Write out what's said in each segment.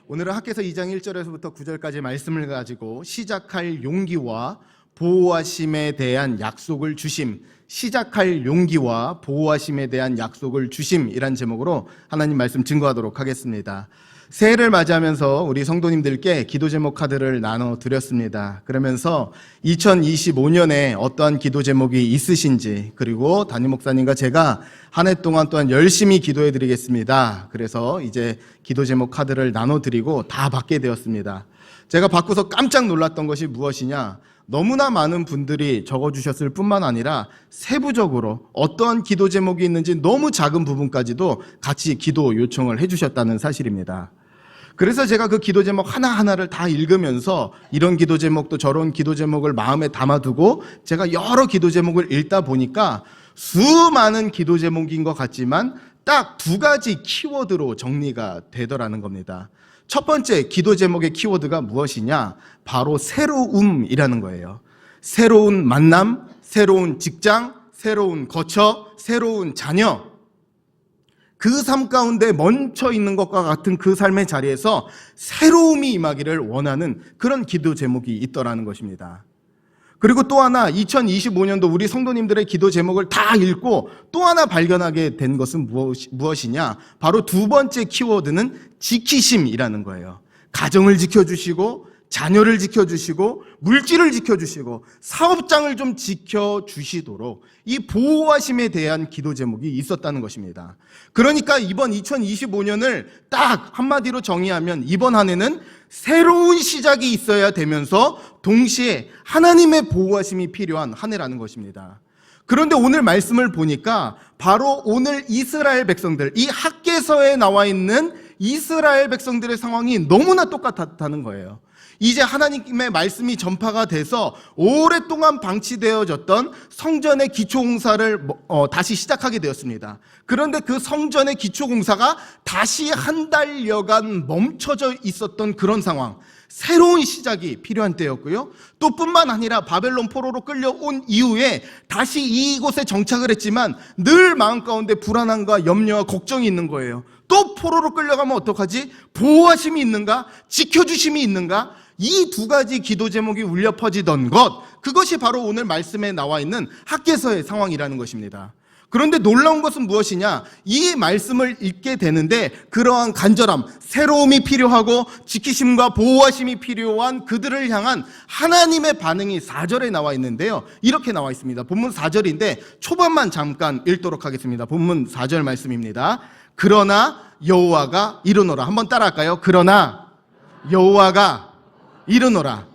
오늘은 학개서 2장 1절에서부터 9절까지 말씀을 가지고 시작할 용기와 보호하심에 대한 약속을 주심, 시작할 용기와 보호하심에 대한 약속을 주심이란 제목으로 하나님 말씀 증거하도록 하겠습니다. 새해를 맞이하면서 우리 성도님들께 기도 제목 카드를 나눠드렸습니다. 그러면서 2025년에 어떠한 기도 제목이 있으신지, 그리고 담임 목사님과 제가 한 해 동안 또한 열심히 기도해 드리겠습니다. 그래서 이제 기도 제목 카드를 나눠드리고 다 받게 되었습니다. 제가 받고서 깜짝 놀랐던 것이 무엇이냐, 너무나 많은 분들이 적어주셨을 뿐만 아니라 세부적으로 어떠한 기도 제목이 있는지 너무 작은 부분까지도 같이 기도 요청을 해주셨다는 사실입니다. 그래서 제가 그 기도 제목 하나하나를 다 읽으면서 이런 기도 제목도 저런 기도 제목을 마음에 담아두고 제가 여러 기도 제목을 읽다 보니까 수많은 기도 제목인 것 같지만 딱 두 가지 키워드로 정리가 되더라는 겁니다. 첫 번째 기도 제목의 키워드가 무엇이냐? 바로 새로움이라는 거예요. 새로운 만남, 새로운 직장, 새로운 거처, 새로운 자녀. 그 삶 가운데 멈춰 있는 것과 같은 그 삶의 자리에서 새로움이 임하기를 원하는 그런 기도 제목이 있더라는 것입니다. 그리고 또 하나, 2025년도 우리 성도님들의 기도 제목을 다 읽고 또 하나 발견하게 된 것은 무엇이냐? 바로 두 번째 키워드는 지키심이라는 거예요. 가정을 지켜주시고, 자녀를 지켜주시고, 물질을 지켜주시고, 사업장을 좀 지켜주시도록 이 보호하심에 대한 기도 제목이 있었다는 것입니다. 그러니까 이번 2025년을 딱 한마디로 정의하면 이번 한 해는 새로운 시작이 있어야 되면서 동시에 하나님의 보호하심이 필요한 한 해라는 것입니다. 그런데 오늘 말씀을 보니까 바로 오늘 이스라엘 백성들, 이 학개서에 나와 있는 이스라엘 백성들의 상황이 너무나 똑같다는 거예요. 이제 하나님의 말씀이 전파가 돼서 오랫동안 방치되어졌던 성전의 기초공사를 다시 시작하게 되었습니다. 그런데 그 성전의 기초공사가 다시 한 달여간 멈춰져 있었던 그런 상황, 새로운 시작이 필요한 때였고요. 또 뿐만 아니라 바벨론 포로로 끌려온 이후에 다시 이곳에 정착을 했지만 늘 마음 가운데 불안함과 염려와 걱정이 있는 거예요. 또 포로로 끌려가면 어떡하지? 보호하심이 있는가? 지켜주심이 있는가? 이 두 가지 기도 제목이 울려 퍼지던 것, 그것이 바로 오늘 말씀에 나와 있는 학개서의 상황이라는 것입니다. 그런데 놀라운 것은 무엇이냐? 이 말씀을 읽게 되는데 그러한 간절함, 새로움이 필요하고 지키심과 보호하심이 필요한 그들을 향한 하나님의 반응이 4절에 나와 있는데요. 이렇게 나와 있습니다. 본문 4절인데 초반만 잠깐 읽도록 하겠습니다. 본문 4절 말씀입니다. 그러나 여호와가 이르노라. 한번 따라할까요? 그러나 여호와가 이르노라.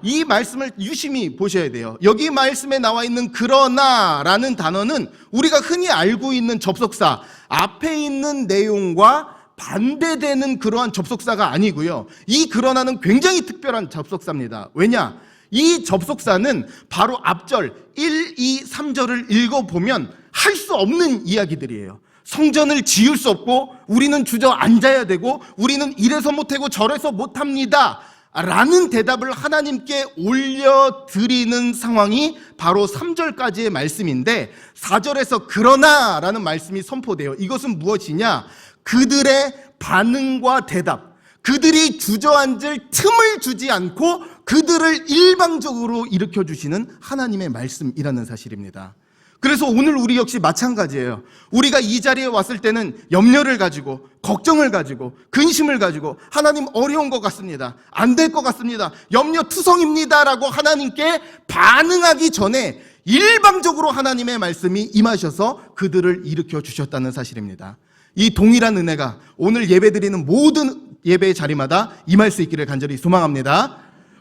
이 말씀을 유심히 보셔야 돼요. 여기 말씀에 나와 있는 그러나라는 단어는 우리가 흔히 알고 있는 접속사, 앞에 있는 내용과 반대되는 그러한 접속사가 아니고요. 이 그러나는 굉장히 특별한 접속사입니다. 왜냐? 이 접속사는 바로 앞절 1, 2, 3절을 읽어보면 할 수 없는 이야기들이에요. 성전을 지을 수 없고 우리는 주저앉아야 되고 우리는 이래서 못하고 저래서 못합니다 라는 대답을 하나님께 올려드리는 상황이 바로 3절까지의 말씀인데 4절에서 그러나 라는 말씀이 선포돼요. 이것은 무엇이냐? 그들의 반응과 대답, 그들이 주저앉을 틈을 주지 않고 그들을 일방적으로 일으켜주시는 하나님의 말씀이라는 사실입니다. 그래서 오늘 우리 역시 마찬가지예요. 우리가 이 자리에 왔을 때는 염려를 가지고, 걱정을 가지고, 근심을 가지고, 하나님 어려운 것 같습니다, 안 될 것 같습니다, 염려투성입니다 라고 하나님께 반응하기 전에 일방적으로 하나님의 말씀이 임하셔서 그들을 일으켜 주셨다는 사실입니다. 이 동일한 은혜가 오늘 예배드리는 모든 예배의 자리마다 임할 수 있기를 간절히 소망합니다.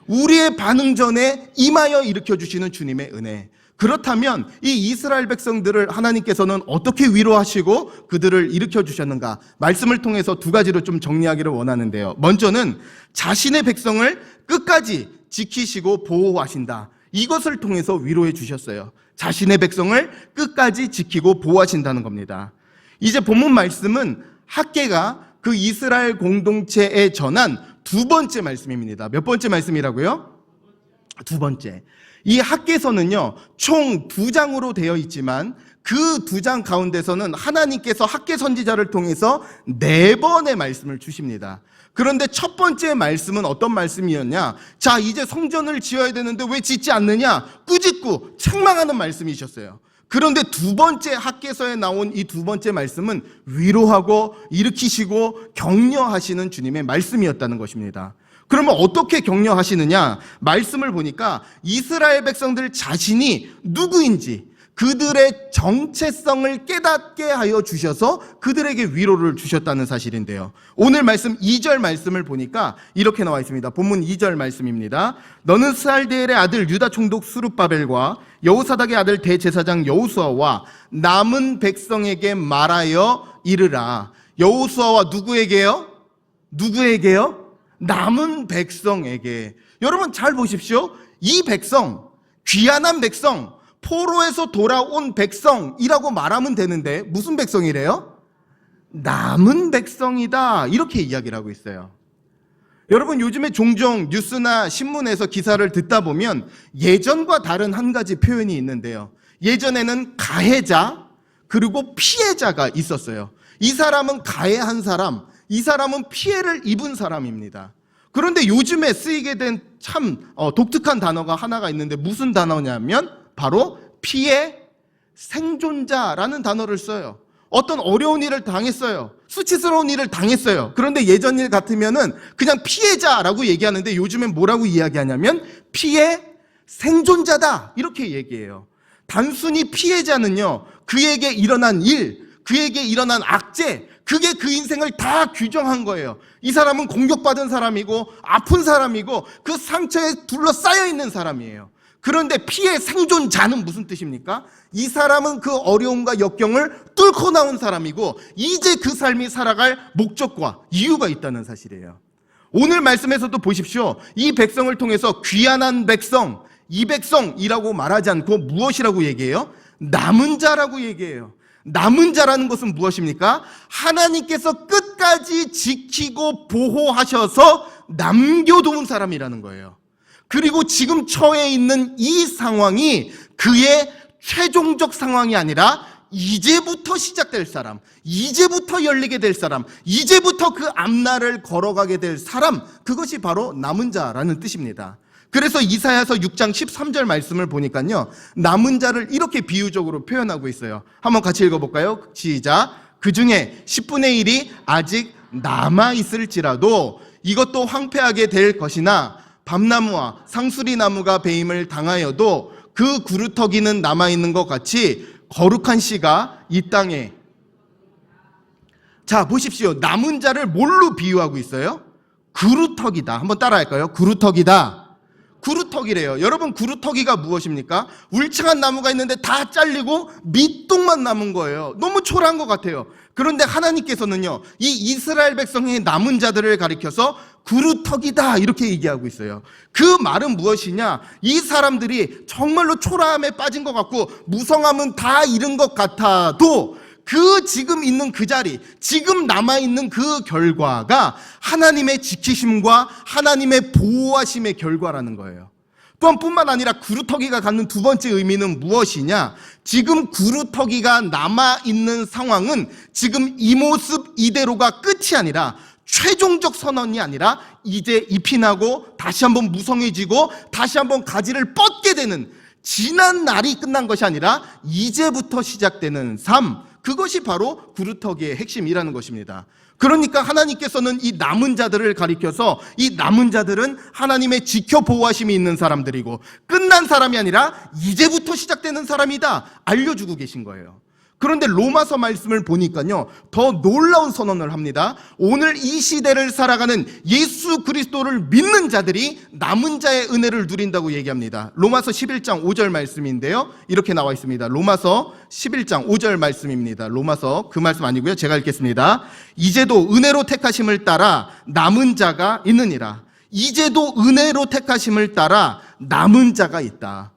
우리의 반응 전에 임하여 일으켜 주시는 주님의 은혜. 그렇다면 이 이스라엘 백성들을 하나님께서는 어떻게 위로하시고 그들을 일으켜 주셨는가? 말씀을 통해서 두 가지로 좀 정리하기를 원하는데요. 먼저는 자신의 백성을 끝까지 지키시고 보호하신다. 이것을 통해서 위로해 주셨어요. 자신의 백성을 끝까지 지키고 보호하신다는 겁니다. 이제 본문 말씀은 학개가 그 이스라엘 공동체에 전한 두 번째 말씀입니다. 몇 번째 말씀이라고요? 두 번째. 이 학개서는요, 총 2장으로 되어 있지만 그 2장 가운데서는 하나님께서 학개 선지자를 통해서 4번의 말씀을 주십니다. 그런데 첫 번째 말씀은 어떤 말씀이었냐? 자, 이제 성전을 지어야 되는데 왜 짓지 않느냐? 꾸짖고 책망하는 말씀이셨어요. 그런데 두 번째 학개서에 나온 이 두 번째 말씀은 위로하고 일으키시고 격려하시는 주님의 말씀이었다는 것입니다. 그러면 어떻게 격려하시느냐? 말씀을 보니까 이스라엘 백성들 자신이 누구인지 그들의 정체성을 깨닫게 하여 주셔서 그들에게 위로를 주셨다는 사실인데요. 오늘 말씀 2절 말씀을 보니까 이렇게 나와 있습니다. 본문 2절 말씀입니다. 너는 스알디엘의 아들 유다 총독 수룹바벨과 여호사닥의 아들 대제사장 여호수아와 남은 백성에게 말하여 이르라. 여호수아와 누구에게요? 누구에게요? 남은 백성에게. 여러분 잘 보십시오. 이 백성, 귀한한 백성, 포로에서 돌아온 백성이라고 말하면 되는데 무슨 백성이래요? 남은 백성이다, 이렇게 이야기를 하고 있어요. 여러분 요즘에 종종 뉴스나 신문에서 기사를 듣다 보면 예전과 다른 한 가지 표현이 있는데요. 예전에는 가해자 그리고 피해자가 있었어요. 이 사람은 가해한 사람, 이 사람은 피해를 입은 사람입니다. 그런데 요즘에 쓰이게 된 참 독특한 단어가 하나가 있는데 무슨 단어냐면 바로 피해 생존자라는 단어를 써요. 어떤 어려운 일을 당했어요. 수치스러운 일을 당했어요. 그런데 예전 일 같으면은 그냥 피해자라고 얘기하는데 요즘엔 뭐라고 이야기하냐면 피해 생존자다, 이렇게 얘기해요. 단순히 피해자는요, 그에게 일어난 일, 그에게 일어난 악재, 그게 그 인생을 다 규정한 거예요. 이 사람은 공격받은 사람이고 아픈 사람이고 그 상처에 둘러싸여 있는 사람이에요. 그런데 피해 생존자는 무슨 뜻입니까? 이 사람은 그 어려움과 역경을 뚫고 나온 사람이고 이제 그 삶이 살아갈 목적과 이유가 있다는 사실이에요. 오늘 말씀에서도 보십시오. 이 백성을 통해서 귀한한 백성, 이 백성이라고 말하지 않고 무엇이라고 얘기해요? 남은 자라고 얘기해요. 남은 자라는 것은 무엇입니까? 하나님께서 끝까지 지키고 보호하셔서 남겨놓은 사람이라는 거예요. 그리고 지금 처해 있는 이 상황이 그의 최종적 상황이 아니라 이제부터 시작될 사람, 이제부터 열리게 될 사람, 이제부터 그 앞날을 걸어가게 될 사람, 그것이 바로 남은 자라는 뜻입니다. 그래서 이사야서 6장 13절 말씀을 보니까요, 남은 자를 이렇게 비유적으로 표현하고 있어요. 한번 같이 읽어볼까요? 시작. 그 중에 10분의 1이 아직 남아있을지라도 이것도 황폐하게 될 것이나 밤나무와 상수리나무가 배임을 당하여도 그 구루터기는 남아있는 것 같이 거룩한 씨가 이 땅에. 자, 보십시오. 남은 자를 뭘로 비유하고 있어요? 구루터기다. 한번 따라할까요? 구루터기다. 구루터기래요. 여러분, 구루터기가 무엇입니까? 울창한 나무가 있는데 다 잘리고 밑동만 남은 거예요. 너무 초라한 것 같아요. 그런데 하나님께서는요, 이 이스라엘 백성의 남은 자들을 가리켜서 구루터기다, 이렇게 얘기하고 있어요. 그 말은 무엇이냐? 이 사람들이 정말로 초라함에 빠진 것 같고 무성함은 다 잃은 것 같아도 그 지금 있는 그 자리, 지금 남아있는 그 결과가 하나님의 지키심과 하나님의 보호하심의 결과라는 거예요. 또한 뿐만 아니라 구루터기가 갖는 두 번째 의미는 무엇이냐? 지금 구루터기가 남아있는 상황은 지금 이 모습 이대로가 끝이 아니라 최종적 선언이 아니라 이제 잎이 나고 다시 한번 무성해지고 다시 한번 가지를 뻗게 되는, 지난 날이 끝난 것이 아니라 이제부터 시작되는 삶, 그것이 바로 구루터기의 핵심이라는 것입니다. 그러니까 하나님께서는 이 남은 자들을 가리켜서 이 남은 자들은 하나님의 지켜 보호하심이 있는 사람들이고 끝난 사람이 아니라 이제부터 시작되는 사람이다 알려주고 계신 거예요. 그런데 로마서 말씀을 보니까요, 더 놀라운 선언을 합니다. 오늘 이 시대를 살아가는 예수 그리스도를 믿는 자들이 남은 자의 은혜를 누린다고 얘기합니다. 로마서 11장 5절 말씀인데요, 이렇게 나와 있습니다. 로마서 11장 5절 말씀입니다. 로마서 그 말씀 아니고요, 제가 읽겠습니다. 이제도 은혜로 택하심을 따라 남은 자가 있느니라. 이제도 은혜로 택하심을 따라 남은 자가 있다.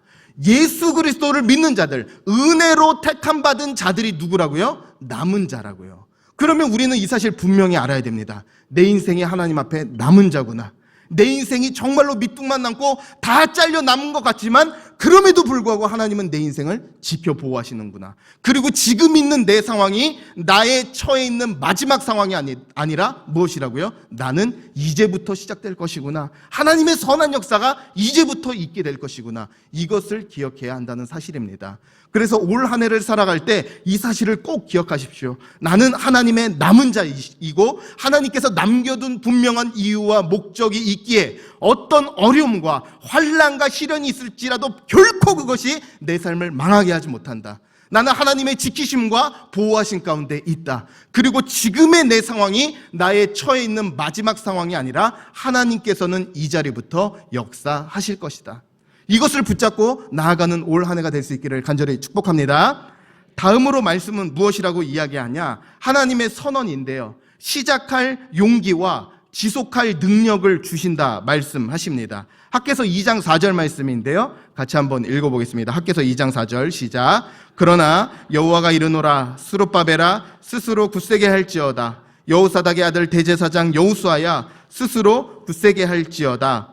예수 그리스도를 믿는 자들, 은혜로 택함 받은 자들이 누구라고요? 남은 자라고요. 그러면 우리는 이 사실 분명히 알아야 됩니다. 내 인생이 하나님 앞에 남은 자구나. 내 인생이 정말로 밑둥만 남고 다 잘려 남은 것 같지만 그럼에도 불구하고 하나님은 내 인생을 지켜 보호하시는구나. 그리고 지금 있는 내 상황이 나의 처해 있는 마지막 상황이 아니라 무엇이라고요? 나는 이제부터 시작될 것이구나. 하나님의 선한 역사가 이제부터 있게 될 것이구나. 이것을 기억해야 한다는 사실입니다. 그래서 올 한 해를 살아갈 때 이 사실을 꼭 기억하십시오. 나는 하나님의 남은 자이고 하나님께서 남겨둔 분명한 이유와 목적이 있기에 어떤 어려움과 환난과 시련이 있을지라도 결코 그것이 내 삶을 망하게 하지 못한다. 나는 하나님의 지키심과 보호하심 가운데 있다. 그리고 지금의 내 상황이 나의 처해 있는 마지막 상황이 아니라 하나님께서는 이 자리부터 역사하실 것이다. 이것을 붙잡고 나아가는 올 한 해가 될 수 있기를 간절히 축복합니다. 다음으로 말씀은 무엇이라고 이야기하냐? 하나님의 선언인데요. 시작할 용기와 지속할 능력을 주신다 말씀하십니다. 학개서 2장 4절 말씀인데요. 같이 한번 읽어보겠습니다. 학개서 2장 4절 시작. 그러나 여호와가 이르노라 스룹바벨아 스스로 굳세게 할지어다. 여호사닥의 아들 대제사장 여호수아야 스스로 굳세게 할지어다.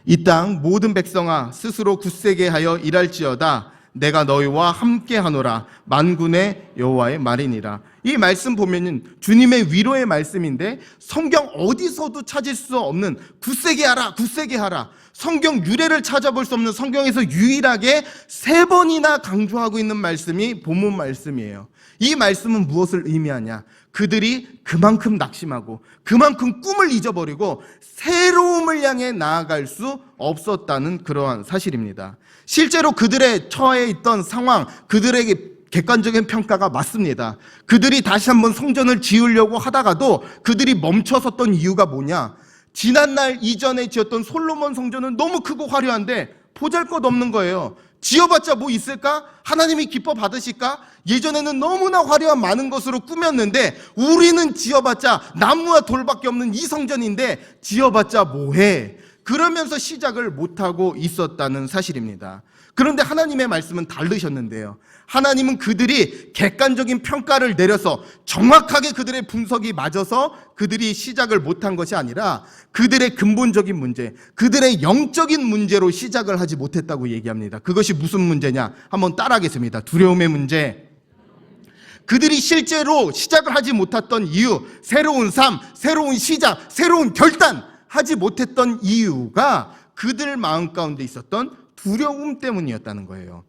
이 땅 모든 백성아 스스로 굳세게 하여 일할지어다. 내가 너희와 함께 하노라. 만군의 여호와의 말이니라. 이 말씀 보면은 주님의 위로의 말씀인데 성경 어디서도 찾을 수 없는 굳세게 하라, 굳세게 하라. 성경 유래를 찾아볼 수 없는 성경에서 유일하게 3번이나 강조하고 있는 말씀이 본문 말씀이에요. 이 말씀은 무엇을 의미하냐? 그들이 그만큼 낙심하고 그만큼 꿈을 잊어버리고 새로움을 향해 나아갈 수 없었다는 그러한 사실입니다. 실제로 그들의 처해 있던 상황, 그들에게 객관적인 평가가 맞습니다. 그들이 다시 한번 성전을 지으려고 하다가도 그들이 멈춰섰던 이유가 뭐냐? 지난날 이전에 지었던 솔로몬 성전은 너무 크고 화려한데 보잘것없는 거예요. 지어봤자 뭐 있을까? 하나님이 기뻐 받으실까? 예전에는 너무나 화려한 많은 것으로 꾸몄는데 우리는 지어봤자 나무와 돌밖에 없는 이 성전인데 지어봤자 뭐해? 그러면서 시작을 못하고 있었다는 사실입니다. 그런데 하나님의 말씀은 다르셨는데요. 하나님은 그들이 객관적인 평가를 내려서 정확하게 그들의 분석이 맞아서 그들이 시작을 못한 것이 아니라 그들의 근본적인 문제, 그들의 영적인 문제로 시작을 하지 못했다고 얘기합니다. 그것이 무슨 문제냐? 한번 따라하겠습니다. 두려움의 문제. 그들이 실제로 시작을 하지 못했던 이유, 새로운 삶, 새로운 시작, 새로운 결단 하지 못했던 이유가 그들 마음 가운데 있었던 두려움 때문이었다는 거예요.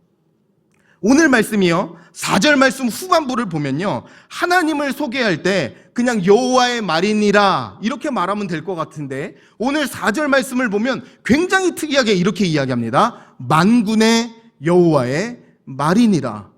오늘 말씀이요, 4절 말씀 후반부를 보면요, 하나님을 소개할 때 그냥 여호와의 말이니라 이렇게 말하면 될 것 같은데 오늘 4절 말씀을 보면 굉장히 특이하게 이렇게 이야기합니다. 만군의 여호와의 말이니라.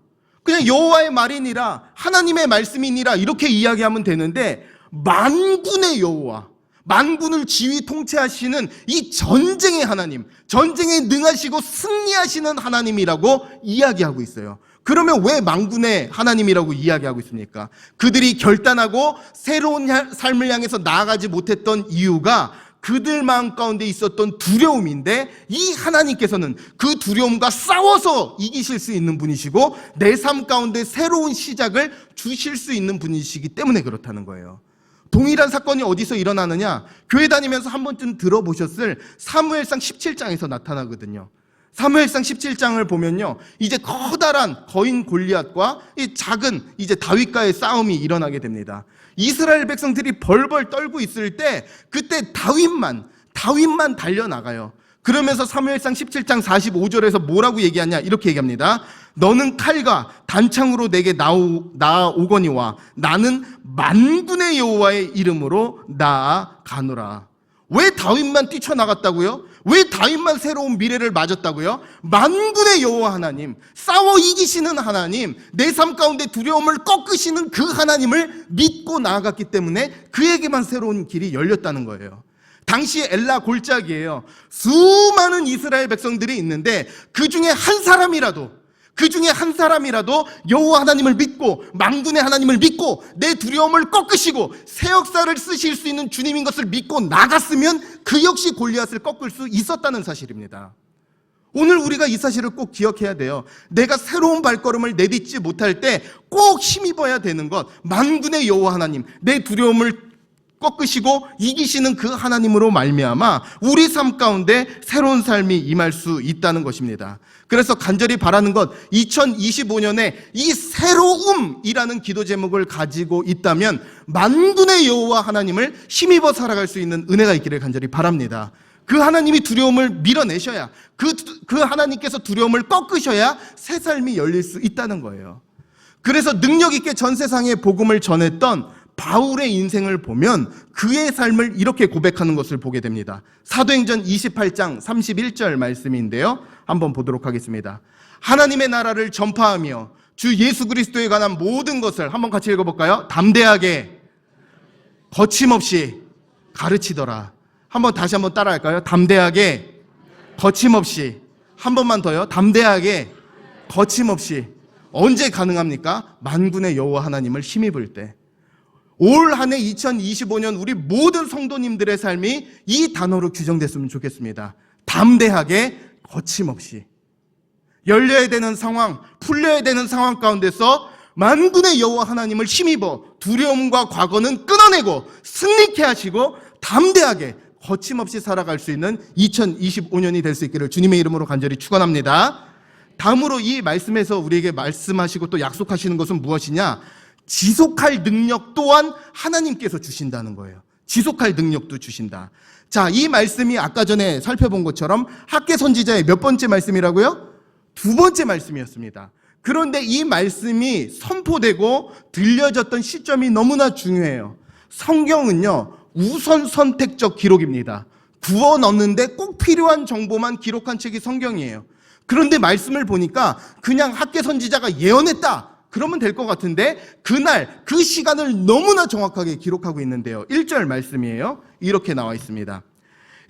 그냥 여호와의 말이니라, 하나님의 말씀이니라 이렇게 이야기하면 되는데 만군의 여호와, 만군을 지휘 통치하시는 이 전쟁의 하나님, 전쟁에 능하시고 승리하시는 하나님이라고 이야기하고 있어요. 그러면 왜 만군의 하나님이라고 이야기하고 있습니까? 그들이 결단하고 새로운 삶을 향해서 나아가지 못했던 이유가 그들 마음 가운데 있었던 두려움인데 이 하나님께서는 그 두려움과 싸워서 이기실 수 있는 분이시고 내 삶 가운데 새로운 시작을 주실 수 있는 분이시기 때문에 그렇다는 거예요. 동일한 사건이 어디서 일어나느냐? 교회 다니면서 한 번쯤 들어보셨을 사무엘상 17장에서 나타나거든요. 사무엘상 17장을 보면요, 이제 커다란 거인 골리앗과 이 작은 이제 다윗과의 싸움이 일어나게 됩니다. 이스라엘 백성들이 벌벌 떨고 있을 때 그때 다윗만 달려나가요. 그러면서 사무엘상 17장 45절에서 뭐라고 얘기하냐? 이렇게 얘기합니다. 너는 칼과 단창으로 내게 나아오거니와 나는 만군의 여호와의 이름으로 나아가노라. 왜 다윗만 뛰쳐나갔다고요? 왜 다윗만 새로운 미래를 맞았다고요? 만군의 여호와 하나님, 싸워 이기시는 하나님, 내 삶 가운데 두려움을 꺾으시는 그 하나님을 믿고 나아갔기 때문에 그에게만 새로운 길이 열렸다는 거예요. 당시 엘라 골짜기예요. 수많은 이스라엘 백성들이 있는데 그 중에 한 사람이라도 여호와 하나님을 믿고 만군의 하나님을 믿고 내 두려움을 꺾으시고 새 역사를 쓰실 수 있는 주님인 것을 믿고 나갔으면 그 역시 골리앗을 꺾을 수 있었다는 사실입니다. 오늘 우리가 이 사실을 꼭 기억해야 돼요. 내가 새로운 발걸음을 내딛지 못할 때 꼭 힘입어야 되는 것, 만군의 여호와 하나님, 내 두려움을 꺾으시고 이기시는 그 하나님으로 말미암아 우리 삶 가운데 새로운 삶이 임할 수 있다는 것입니다. 그래서 간절히 바라는 것, 2025년에 이 새로움이라는 기도 제목을 가지고 있다면 만군의 여호와 하나님을 힘입어 살아갈 수 있는 은혜가 있기를 간절히 바랍니다. 그 하나님이 두려움을 밀어내셔야, 그 하나님께서 두려움을 꺾으셔야 새 삶이 열릴 수 있다는 거예요. 그래서 능력 있게 전 세상에 복음을 전했던 바울의 인생을 보면 그의 삶을 이렇게 고백하는 것을 보게 됩니다. 사도행전 28장 31절 말씀인데요, 한번 보도록 하겠습니다. 하나님의 나라를 전파하며 주 예수 그리스도에 관한 모든 것을, 한번 같이 읽어볼까요? 담대하게 거침없이 가르치더라. 다시 한번 따라할까요? 담대하게 거침없이. 한 번만 더요. 담대하게 거침없이. 언제 가능합니까? 만군의 여호와 하나님을 힘입을 때. 올 한 해 2025년 우리 모든 성도님들의 삶이 이 단어로 규정됐으면 좋겠습니다. 담대하게 거침없이. 열려야 되는 상황, 풀려야 되는 상황 가운데서 만군의 여호와 하나님을 힘입어 두려움과 과거는 끊어내고 승리케 하시고 담대하게 거침없이 살아갈 수 있는 2025년이 될 수 있기를 주님의 이름으로 간절히 축원합니다. 다음으로 이 말씀에서 우리에게 말씀하시고 또 약속하시는 것은 무엇이냐? 지속할 능력 또한 하나님께서 주신다는 거예요. 지속할 능력도 주신다. 자, 이 말씀이 아까 전에 살펴본 것처럼 학개 선지자의 몇 번째 말씀이라고요? 2번째 말씀이었습니다. 그런데 이 말씀이 선포되고 들려졌던 시점이 너무나 중요해요. 성경은요, 우선 선택적 기록입니다. 구워 넣는데 꼭 필요한 정보만 기록한 책이 성경이에요. 그런데 말씀을 보니까 그냥 학개 선지자가 예언했다, 그러면 될 것 같은데 그날 그 시간을 너무나 정확하게 기록하고 있는데요. 1절 말씀이에요. 이렇게 나와 있습니다.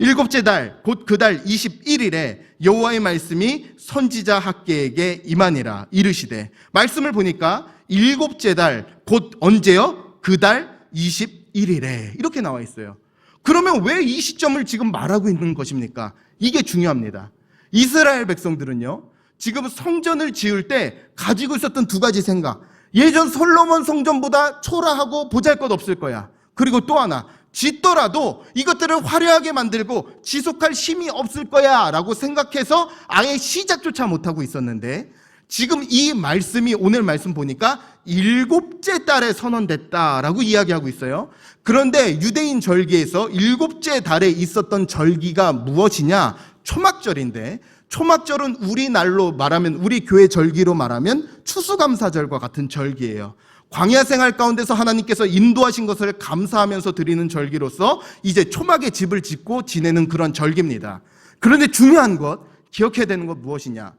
7째 달 곧 그 달 21일에 여호와의 말씀이 선지자 학개에게 임하니라. 이르시되, 말씀을 보니까 7째 달 곧 언제요? 그 달 21일에 이렇게 나와 있어요. 그러면 왜 이 시점을 지금 말하고 있는 것입니까? 이게 중요합니다. 이스라엘 백성들은요, 지금 성전을 지을 때 가지고 있었던 2가지 생각. 예전 솔로몬 성전보다 초라하고 보잘것없을 거야. 그리고 또 하나, 짓더라도 이것들을 화려하게 만들고 지속할 힘이 없을 거야 라고 생각해서 아예 시작조차 못하고 있었는데, 지금 이 말씀이, 오늘 말씀 보니까 7째 달에 선언됐다라고 이야기하고 있어요. 그런데 유대인 절기에서 7째 달에 있었던 절기가 무엇이냐? 초막절인데, 초막절은 우리날로 말하면, 우리 교회 절기로 말하면 추수감사절과 같은 절기예요. 광야 생활 가운데서 하나님께서 인도하신 것을 감사하면서 드리는 절기로서 이제 초막의 집을 짓고 지내는 그런 절기입니다. 그런데 중요한 것, 기억해야 되는 것 무엇이냐?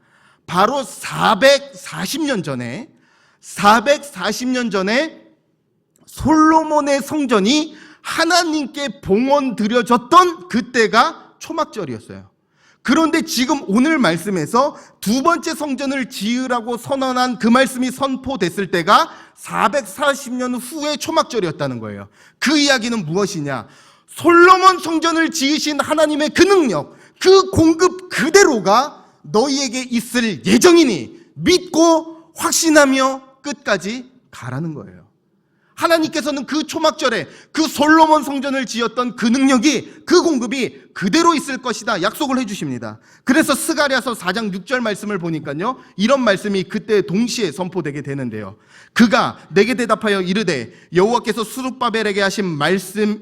바로 440년 전에 솔로몬의 성전이 하나님께 봉헌 드려졌던 그때가 초막절이었어요. 그런데 지금 오늘 말씀에서 2번째 성전을 지으라고 선언한 그 말씀이 선포됐을 때가 440년 후의 초막절이었다는 거예요. 그 이야기는 무엇이냐? 솔로몬 성전을 지으신 하나님의 그 능력, 그 공급 그대로가 너희에게 있을 예정이니 믿고 확신하며 끝까지 가라는 거예요. 하나님께서는 그 초막절에 그 솔로몬 성전을 지었던 그 능력이, 그 공급이 그대로 있을 것이다 약속을 해주십니다. 그래서 스가랴서 4장 6절 말씀을 보니까요, 이런 말씀이 그때 동시에 선포되게 되는데요. 그가 내게 대답하여 이르되, 여호와께서 스룹바벨에게 하신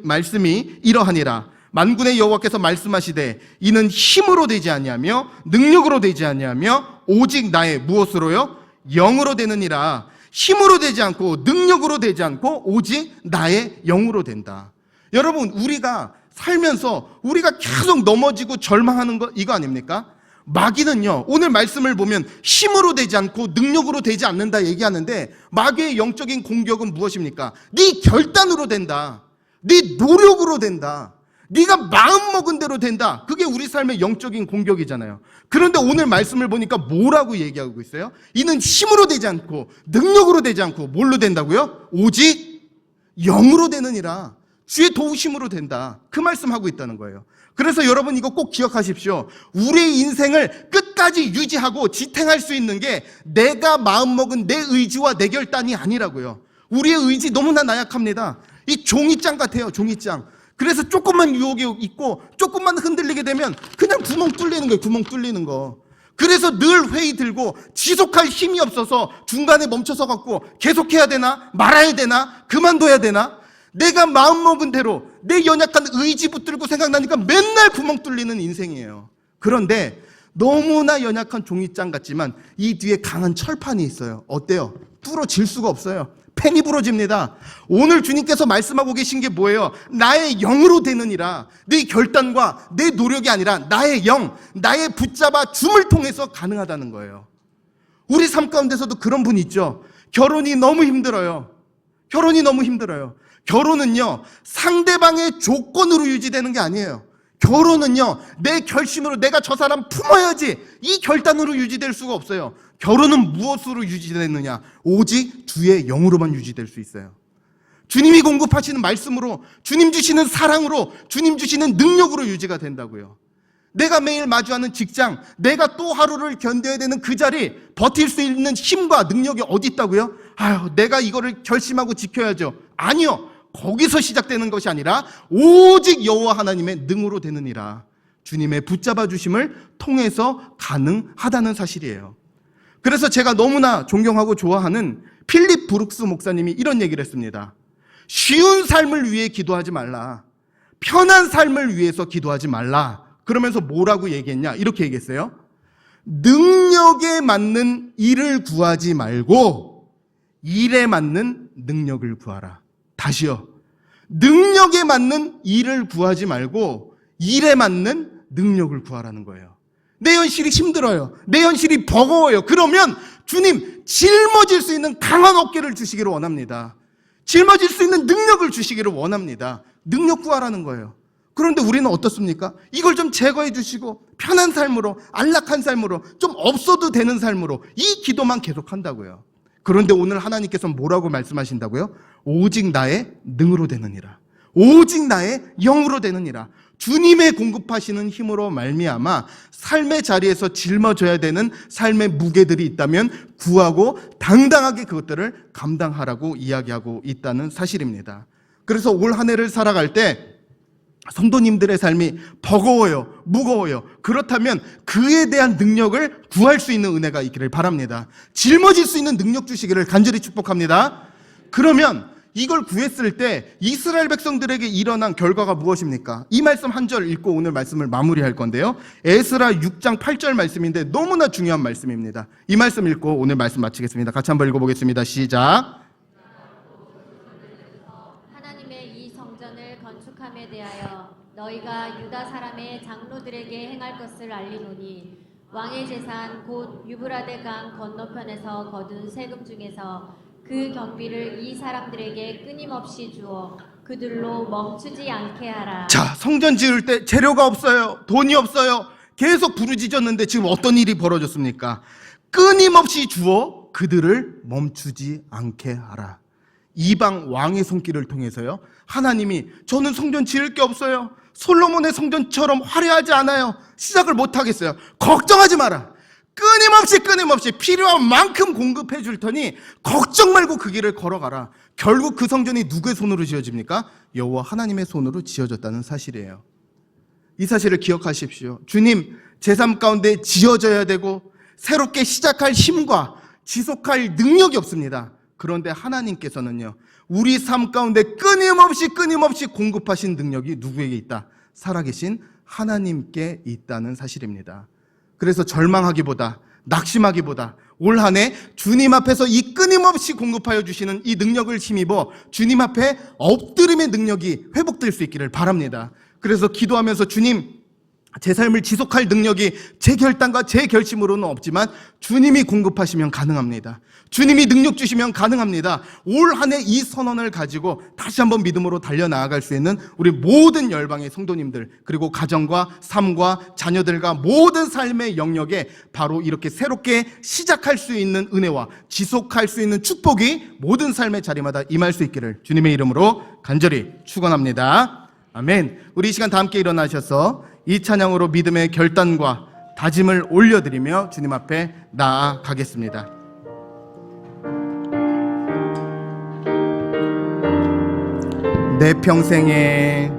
말씀이 이러하니라. 만군의 여호와께서 말씀하시되, 이는 힘으로 되지 아니하며 능력으로 되지 아니하며 오직 나의 무엇으로요? 영으로 되느니라. 힘으로 되지 않고 능력으로 되지 않고 오직 나의 영으로 된다. 여러분, 우리가 살면서 우리가 계속 넘어지고 절망하는 거 이거 아닙니까? 마귀는요, 오늘 말씀을 보면 힘으로 되지 않고 능력으로 되지 않는다 얘기하는데, 마귀의 영적인 공격은 무엇입니까? 네 결단으로 된다, 네 노력으로 된다, 네가 마음먹은 대로 된다. 그게 우리 삶의 영적인 공격이잖아요. 그런데 오늘 말씀을 보니까 뭐라고 얘기하고 있어요? 이는 힘으로 되지 않고 능력으로 되지 않고 뭘로 된다고요? 오직 영으로 되느니라. 주의 도우심으로 된다. 그 말씀하고 있다는 거예요. 그래서 여러분, 이거 꼭 기억하십시오. 우리의 인생을 끝까지 유지하고 지탱할 수 있는 게 내가 마음먹은 내 의지와 내 결단이 아니라고요. 우리의 의지 너무나 나약합니다. 이 종이장 같아요. 종이장. 그래서 조금만 유혹이 있고 조금만 흔들리게 되면 그냥 구멍 뚫리는 거예요. 구멍 뚫리는 거. 그래서 늘 회의 들고 지속할 힘이 없어서 중간에 멈춰서 갖고 계속해야 되나 말아야 되나 그만둬야 되나, 내가 마음먹은 대로 내 연약한 의지 붙들고 생각나니까 맨날 구멍 뚫리는 인생이에요. 그런데 너무나 연약한 종이장 같지만 이 뒤에 강한 철판이 있어요. 어때요? 부러질 수가 없어요. 펜이 부러집니다. 오늘 주님께서 말씀하고 계신 게 뭐예요? 나의 영으로 되느니라. 내 결단과 내 노력이 아니라 나의 영, 나의 붙잡아 줌을 통해서 가능하다는 거예요. 우리 삶 가운데서도 그런 분 있죠. 결혼이 너무 힘들어요. 결혼이 너무 힘들어요. 결혼은요, 상대방의 조건으로 유지되는 게 아니에요. 결혼은요, 내 결심으로 내가 저 사람 품어야지, 이 결단으로 유지될 수가 없어요. 결혼은 무엇으로 유지되느냐? 오직 주의 영으로만 유지될 수 있어요. 주님이 공급하시는 말씀으로, 주님 주시는 사랑으로, 주님 주시는 능력으로 유지가 된다고요. 내가 매일 마주하는 직장, 내가 또 하루를 견뎌야 되는 그 자리, 버틸 수 있는 힘과 능력이 어디 있다고요? 아유, 내가 이거를 결심하고 지켜야죠. 아니요. 거기서 시작되는 것이 아니라 오직 여호와 하나님의 능으로 되느니라. 주님의 붙잡아 주심을 통해서 가능하다는 사실이에요. 그래서 제가 너무나 존경하고 좋아하는 필립 브룩스 목사님이 이런 얘기를 했습니다. 쉬운 삶을 위해 기도하지 말라. 편한 삶을 위해서 기도하지 말라. 그러면서 뭐라고 얘기했냐? 이렇게 얘기했어요. 능력에 맞는 일을 구하지 말고 일에 맞는 능력을 구하라. 다시요. 능력에 맞는 일을 구하지 말고 일에 맞는 능력을 구하라는 거예요. 내 현실이 힘들어요. 내 현실이 버거워요. 그러면 주님, 짊어질 수 있는 강한 어깨를 주시기를 원합니다. 짊어질 수 있는 능력을 주시기를 원합니다. 능력 구하라는 거예요. 그런데 우리는 어떻습니까? 이걸 좀 제거해 주시고 편한 삶으로, 안락한 삶으로, 좀 없어도 되는 삶으로 이 기도만 계속한다고요. 그런데 오늘 하나님께서 뭐라고 말씀하신다고요? 오직 나의 능으로 되느니라. 오직 나의 영으로 되느니라. 주님의 공급하시는 힘으로 말미암아 삶의 자리에서 짊어져야 되는 삶의 무게들이 있다면 구하고 당당하게 그것들을 감당하라고 이야기하고 있다는 사실입니다. 그래서 올 한 해를 살아갈 때 성도님들의 삶이 버거워요, 무거워요. 그렇다면 그에 대한 능력을 구할 수 있는 은혜가 있기를 바랍니다. 짊어질 수 있는 능력 주시기를 간절히 축복합니다. 그러면 이걸 구했을 때 이스라엘 백성들에게 일어난 결과가 무엇입니까? 이 말씀 한 절 읽고 오늘 말씀을 마무리할 건데요. 에스라 6장 8절 말씀인데 너무나 중요한 말씀입니다. 이 말씀 읽고 오늘 말씀 마치겠습니다. 같이 한번 읽어보겠습니다. 시작. 건축함에 대하여 너희가 유다 사람의 장로들에게 행할 것을 알리노니 왕의 재산 곧 유브라데 강 건너편에서 거둔 세금 중에서 그 경비를 이 사람들에게 끊임없이 주어 그들로 멈추지 않게 하라. 자, 성전 지을 때 재료가 없어요. 돈이 없어요. 계속 부르짖었는데 지금 어떤 일이 벌어졌습니까? 끊임없이 주어 그들을 멈추지 않게 하라. 이방 왕의 손길을 통해서요, 하나님이 저는 성전 지을 게 없어요. 솔로몬의 성전처럼 화려하지 않아요. 시작을 못하겠어요. 걱정하지 마라. 끊임없이 필요한 만큼 공급해 줄 테니 걱정 말고 그 길을 걸어가라. 결국 그 성전이 누구의 손으로 지어집니까? 여호와 하나님의 손으로 지어졌다는 사실이에요. 이 사실을 기억하십시오. 주님, 제 삶 가운데 지어져야 되고 새롭게 시작할 힘과 지속할 능력이 없습니다. 그런데 하나님께서는요, 우리 삶 가운데 끊임없이 공급하신 능력이 누구에게 있다? 살아계신 하나님께 있다는 사실입니다. 그래서 절망하기보다, 낙심하기보다 올 한 해 주님 앞에서 이 끊임없이 공급하여 주시는 이 능력을 힘입어 주님 앞에 엎드림의 능력이 회복될 수 있기를 바랍니다. 그래서 기도하면서 주님, 제 삶을 지속할 능력이 제 결단과 제 결심으로는 없지만 주님이 공급하시면 가능합니다. 주님이 능력 주시면 가능합니다. 올 한 해 이 선언을 가지고 다시 한번 믿음으로 달려나아갈 수 있는 우리 모든 열방의 성도님들, 그리고 가정과 삶과 자녀들과 모든 삶의 영역에 바로 이렇게 새롭게 시작할 수 있는 은혜와 지속할 수 있는 축복이 모든 삶의 자리마다 임할 수 있기를 주님의 이름으로 간절히 축원합니다. 아멘. 우리 이 시간 다 함께 일어나셔서 이 찬양으로 믿음의 결단과 다짐을 올려드리며 주님 앞에 나아가겠습니다. 내 평생에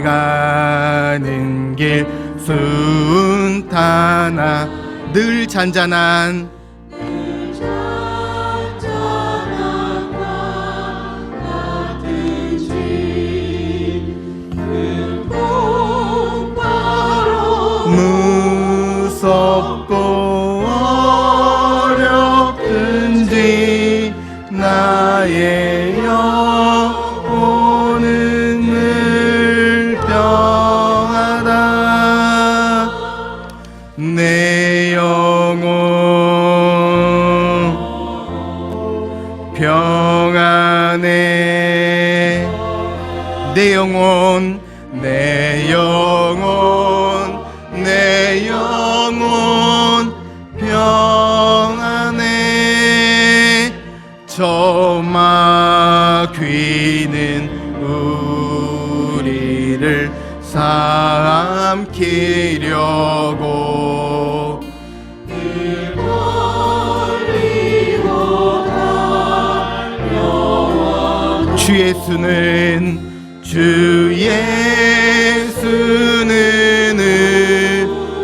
가는 길 순탄하 늘 잔잔한 무섭고 어렵든지 나의 영혼은 늘 평하다. 내 영혼 평안해. 내 영혼 평안해. 저 마귀는 우리를 삼키려고 주 예수는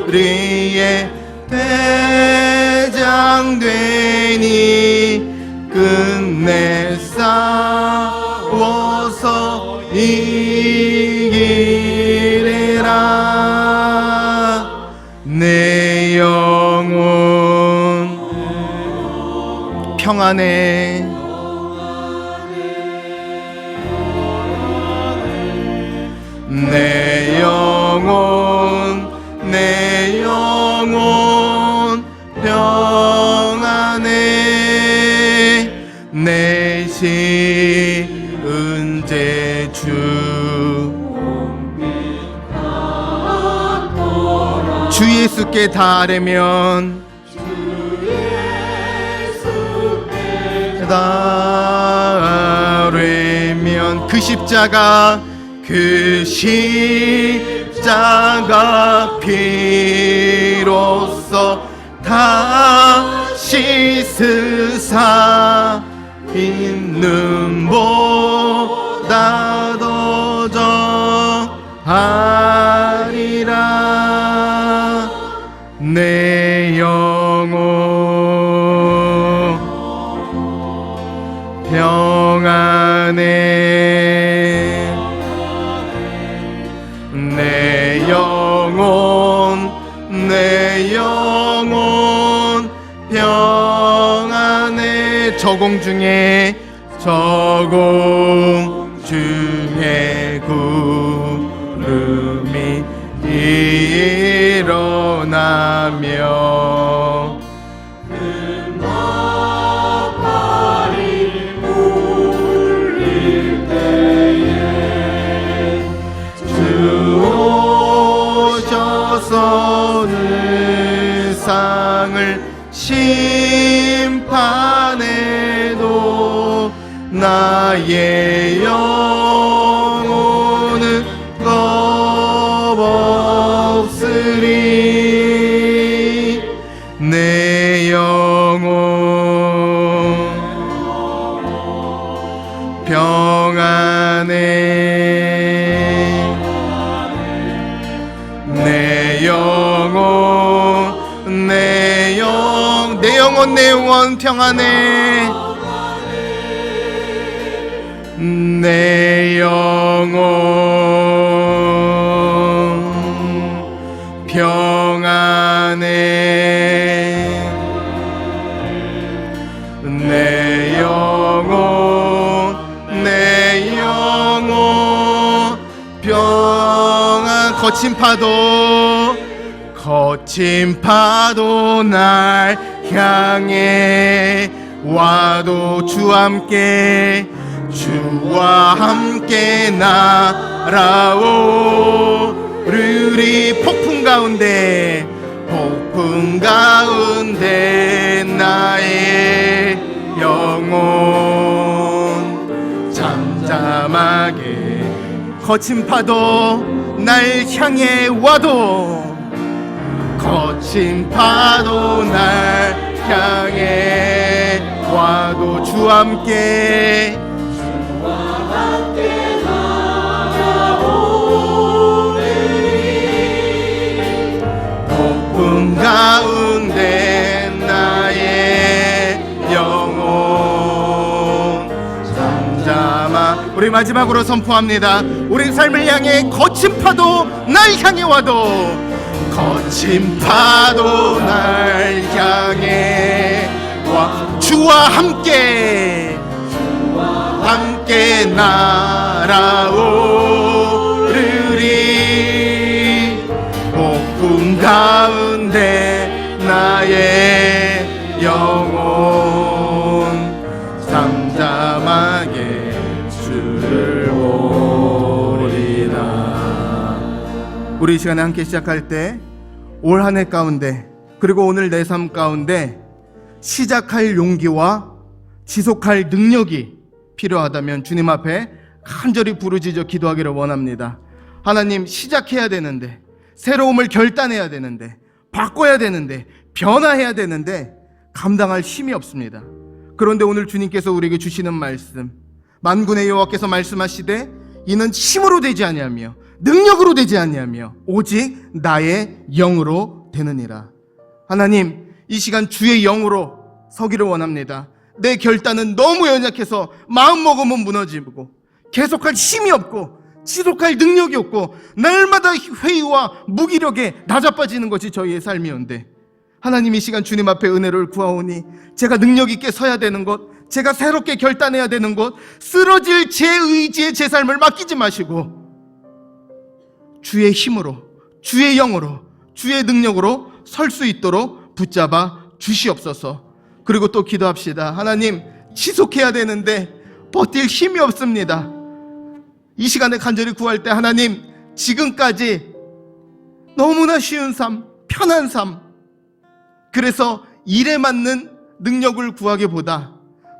우리의 대장 되니 끝내 싸워서 이기리라. 내 영혼 평안해. 내 영혼 평안해. 내 시은제 주 예수께 닿으려면 그 십자가 피로써 다시 스사 빈눈보다 더 정하리라. 내 영혼 평안해. 내 영혼 평안해. 저공 중에 구름이 일어나며 금나팔이 울릴 때에 주 오셔서 세상을 심판해도 나의 영혼은 겁없으리. 내 영혼 평안해. 내 영혼 평안해. 내 영혼 평안해. 내 영혼 평안. 거친 파도 날 향해 와도 주와 함께 날아오르리. 폭풍 가운데 나의 영혼 잠잠하게. 거친 파도 날 향해 와도 거친 파도 날 향해 와도 주와 함께 높은 가운데 나의 영혼 잠잠아. 우리 마지막으로 선포합니다. 우리 삶을 향해 거친 파도 날 향해 와도, 거친 파도 날 향해 와, 주와 함께 날아오르리. 폭풍 가운데 나의 영혼 잠잠하게 주를 보리라. 우리 이 시간에 함께 시작할 때 올 한 해 가운데, 그리고 오늘 내 삶 가운데 시작할 용기와 지속할 능력이 필요하다면 주님 앞에 간절히 부르짖어 기도하기를 원합니다. 하나님, 시작해야 되는데, 새로움을 결단해야 되는데, 바꿔야 되는데, 변화해야 되는데 감당할 힘이 없습니다. 그런데 오늘 주님께서 우리에게 주시는 말씀, 만군의 여호와께서 말씀하시되 이는 힘으로 되지 아니하며 능력으로 되지 아니하며 오직 나의 영으로 되느니라. 하나님, 이 시간 주의 영으로 서기를 원합니다. 내 결단은 너무 연약해서 마음먹으면 무너지고, 계속할 힘이 없고 지속할 능력이 없고, 날마다 회의와 무기력에 낮아빠지는 것이 저희의 삶이온데, 하나님, 이 시간 주님 앞에 은혜를 구하오니 제가 능력 있게 서야 되는 것, 제가 새롭게 결단해야 되는 것, 쓰러질 제 의지에 제 삶을 맡기지 마시고 주의 힘으로, 주의 영으로, 주의 능력으로 설 수 있도록 붙잡아 주시옵소서. 그리고 또 기도합시다. 하나님, 지속해야 되는데 버틸 힘이 없습니다. 이 시간에 간절히 구할 때, 하나님, 지금까지 너무나 쉬운 삶, 편한 삶, 그래서 일에 맞는 능력을 구하기보다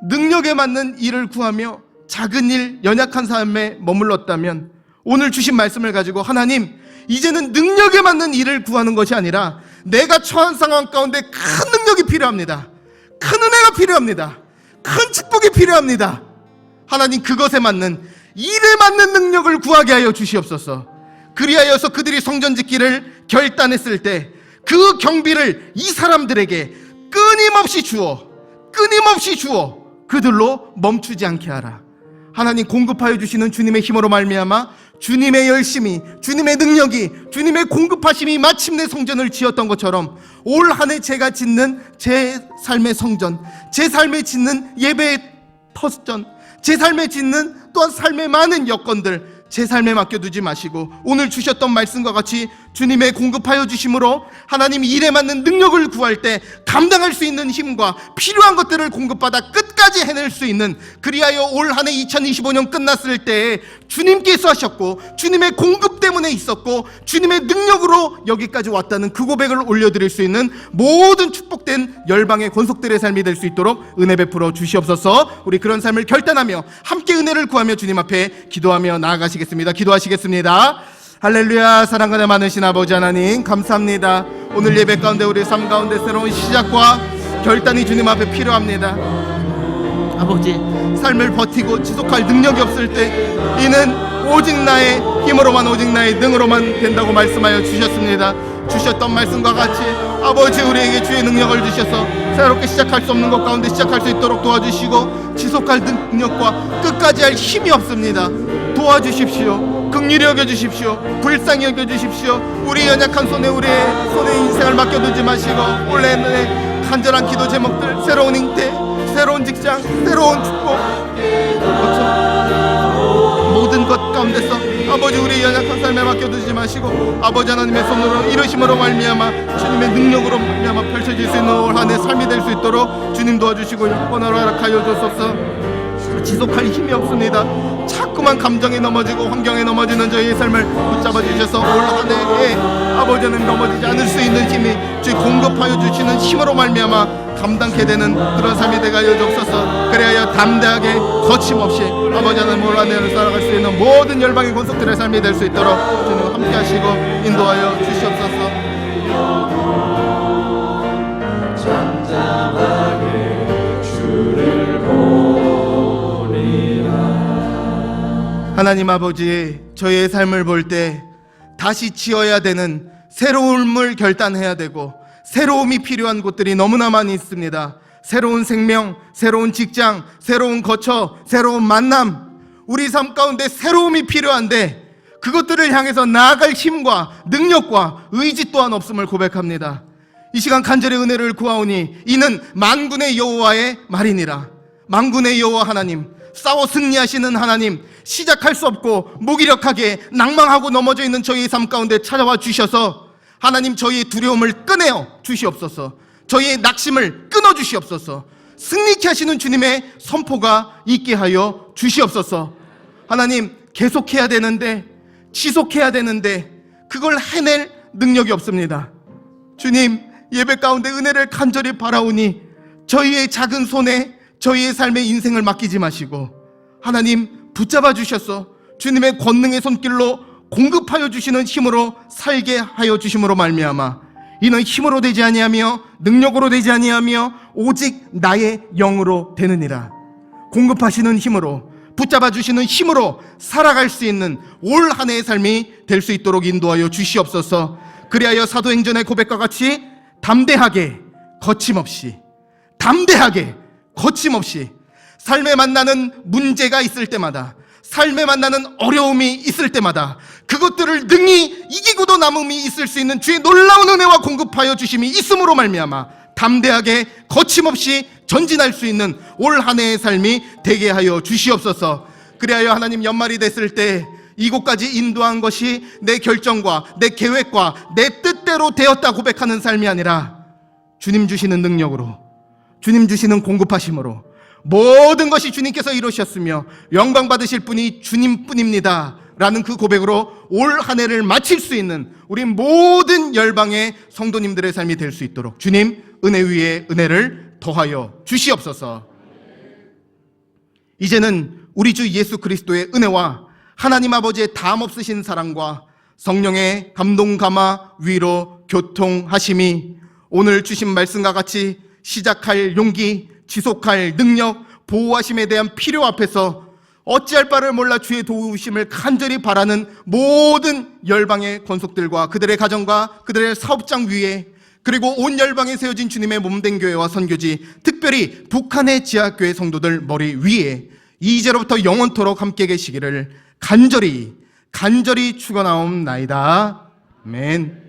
능력에 맞는 일을 구하며 작은 일, 연약한 삶에 머물렀다면, 오늘 주신 말씀을 가지고 하나님, 이제는 능력에 맞는 일을 구하는 것이 아니라 내가 처한 상황 가운데 큰 능력이 필요합니다. 큰 은혜가 필요합니다. 큰 축복이 필요합니다. 하나님, 그것에 맞는, 일에 맞는 능력을 구하게 하여 주시옵소서. 그리하여서 그들이 성전 짓기를 결단했을 때 그 경비를 이 사람들에게 끊임없이 주어 그들로 멈추지 않게 하라. 하나님, 공급하여 주시는 주님의 힘으로 말미암아 주님의 열심이, 주님의 능력이, 주님의 공급하심이 마침내 성전을 지었던 것처럼 올 한 해 제가 짓는 제 삶의 성전, 제 삶에 짓는 예배의 터전, 제 삶에 짓는 또한 삶의 많은 여건들 제 삶에 맡겨두지 마시고, 오늘 주셨던 말씀과 같이 주님의 공급하여 주심으로 하나님, 일에 맞는 능력을 구할 때 감당할 수 있는 힘과 필요한 것들을 공급받아 끝까지 해낼 수 있는, 그리하여 올 한 해 2025년 끝났을 때 주님께서 하셨고 주님의 공급 때문에 있었고 주님의 능력으로 여기까지 왔다는 그 고백을 올려드릴 수 있는 모든 축복된 열방의 권속들의 삶이 될 수 있도록 은혜 베풀어 주시옵소서. 우리 그런 삶을 결단하며 함께 은혜를 구하며 주님 앞에 기도하며 나아가시겠습니다. 기도하시겠습니다. 할렐루야. 사랑과 내 많으신 아버지 하나님, 감사합니다. 오늘 예배 가운데 우리 삶 가운데 새로운 시작과 결단이 주님 앞에 필요합니다. 아버지, 삶을 버티고 지속할 능력이 없을 때 이는 오직 나의 힘으로만, 오직 나의 능으로만 된다고 말씀하여 주셨습니다. 주셨던 말씀과 같이 아버지, 우리에게 주의 능력을 주셔서 새롭게 시작할 수 없는 것 가운데 시작할 수 있도록 도와주시고, 지속할 능력과 끝까지 할 힘이 없습니다. 도와주십시오. 긍휼히 여겨주십시오. 불쌍히 여겨주십시오. 우리 연약한 손에, 우리의 손에 인생을 맡겨두지 마시고, 올해 내 간절한 기도 제목들, 새로운 잉태, 새로운 직장, 새로운 축복, 모든 것 가운데서 아버지, 우리 연약한 삶에 맡겨두지 마시고 아버지 하나님의 손으로 이루심으로 말미암아 주님의 능력으로 말미암아 펼쳐질 수 있는 올 한 해 삶이 될 수 있도록 주님 도와주시고 영권하러 허락하여 주옵소서. 지속할 힘이 없습니다. 자꾸만 감정에 넘어지고 환경에 넘어지는 저희의 삶을 붙잡아 주셔서 올 한 해에 아버지는 넘어지지 않을 수 있는 힘이 주 공급하여 주시는 힘으로 말미암아 감당케 되는 그런 삶이 되게 하여 주옵소서. 그래야 담대하게 거침없이 아버지 하나님 올 한 해를 살아갈 수 있는 모든 열방의 권속들의 삶이 될 수 있도록 주님 함께 하시고 인도하여 주시옵소서. 잠잠하게 주를 하나님 아버지, 저희의 삶을 볼 때 다시 지어야 되는 새로움을 결단해야 되고 새로움이 필요한 곳들이 너무나 많이 있습니다. 새로운 생명, 새로운 직장, 새로운 거처, 새로운 만남, 우리 삶 가운데 새로움이 필요한데 그것들을 향해서 나아갈 힘과 능력과 의지 또한 없음을 고백합니다. 이 시간 간절히 은혜를 구하오니 이는 만군의 여호와의 말이니라. 만군의 여호와 하나님, 싸워 승리하시는 하나님, 시작할 수 없고 무기력하게 낭망하고 넘어져 있는 저희의 삶 가운데 찾아와 주셔서 하나님, 저희의 두려움을 꺼내어 주시옵소서. 저희의 낙심을 끊어 주시옵소서. 승리케 하시는 주님의 선포가 있게 하여 주시옵소서. 하나님, 계속해야 되는데, 지속해야 되는데 그걸 해낼 능력이 없습니다. 주님, 예배 가운데 은혜를 간절히 바라오니 저희의 작은 손에 저희의 삶의 인생을 맡기지 마시고 하나님, 붙잡아 주셔서 주님의 권능의 손길로 공급하여 주시는 힘으로 살게 하여 주심으로 말미암아 이는 힘으로 되지 아니하며 능력으로 되지 아니하며 오직 나의 영으로 되느니라. 공급하시는 힘으로, 붙잡아 주시는 힘으로 살아갈 수 있는 올 한 해의 삶이 될 수 있도록 인도하여 주시옵소서. 그리하여 사도행전의 고백과 같이 담대하게 거침없이, 담대하게 거침없이 삶에 만나는 문제가 있을 때마다, 삶에 만나는 어려움이 있을 때마다 그것들을 능히 이기고도 남음이 있을 수 있는 주의 놀라운 은혜와 공급하여 주심이 있음으로 말미암아 담대하게 거침없이 전진할 수 있는 올 한 해의 삶이 되게 하여 주시옵소서. 그리하여 하나님, 연말이 됐을 때 이곳까지 인도한 것이 내 결정과 내 계획과 내 뜻대로 되었다 고백하는 삶이 아니라 주님 주시는 능력으로, 주님 주시는 공급하심으로 모든 것이 주님께서 이루셨으며 영광 받으실 분이 주님뿐입니다 라는 그 고백으로 올 한 해를 마칠 수 있는 우리 모든 열방의 성도님들의 삶이 될 수 있도록 주님 은혜 위에 은혜를 더하여 주시옵소서. 이제는 우리 주 예수 그리스도의 은혜와 하나님 아버지의 담없으신 사랑과 성령의 감동 감화 위로 교통하심이 오늘 주신 말씀과 같이 시작할 용기, 지속할 능력, 보호하심에 대한 필요 앞에서 어찌할 바를 몰라 주의 도우심을 간절히 바라는 모든 열방의 권속들과 그들의 가정과 그들의 사업장 위에, 그리고 온 열방에 세워진 주님의 몸된 교회와 선교지, 특별히 북한의 지하교회 성도들 머리 위에 이제로부터 영원토록 함께 계시기를 간절히 축원하옵나이다. 아멘.